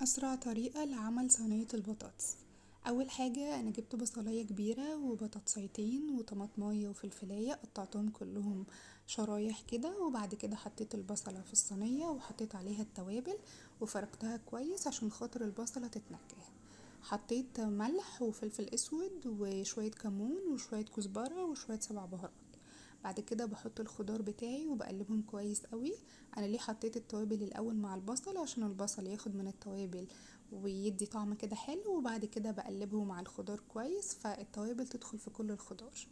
أسرع طريقة لعمل صينية البطاطس. أول حاجة أنا جبت بصلاية كبيرة وبطاطسيتين وطماطماية وفلفلاية قطعتهم كلهم شرايح كده، وبعد كده حطيت البصلة في الصينية وحطيت عليها التوابل وفركتها كويس عشان خاطر البصلة تتنكه. حطيت ملح وفلفل اسود وشوية كمون وشوية كزبرة وشوية سبع بهارات. بعد كده بحط الخضار بتاعي وبقلبهم كويس قوي. انا ليه حطيت التوابل الاول مع البصل؟ عشان البصل ياخد من التوابل ويدي طعم كده حلو، وبعد كده بقلبه مع الخضار كويس فالتوابل تدخل في كل الخضار.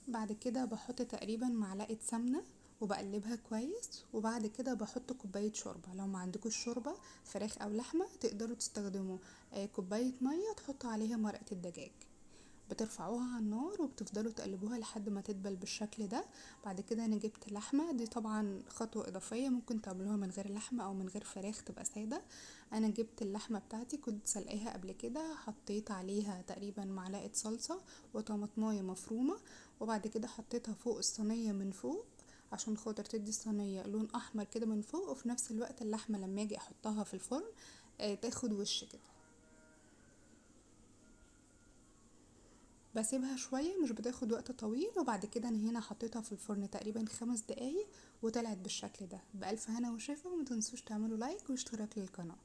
بعد كده بحط تقريبا معلقة سمنة وبقلبها كويس، وبعد كده بحط كوباية شوربة. لو ما عندكوش شوربة فراخ او لحمة تقدروا تستخدموا كوباية مية تحطوا عليها مرقة الدجاج. بترفعوها على النار وبتفضلوا تقلبوها لحد ما تدبل بالشكل ده. بعد كده انا جبت لحمة، دي طبعا خطوة اضافية، ممكن تعملوها من غير لحمة او من غير فراخ تبقى سادة. انا جبت اللحمة بتاعتي كنت سلقاها قبل كده، حطيت عليها تقريبا معلقة صلصة وطماطماية مفرومة، وبعد كده حطيتها فوق الصينية من فوق عشان خاطر تدي الصينية لون احمر كده من فوق، وفي نفس الوقت اللحمة لما اجي احطها في الفرن تاخد وش كده. بسيبها شوية، مش بتاخد وقت طويل، وبعد كده انا هنا حطيتها في الفرن تقريبا 5 دقايق وطلعت بالشكل ده. بألف هنا وشفا، ومتنسوش تعملوا لايك واشتراك للقناة.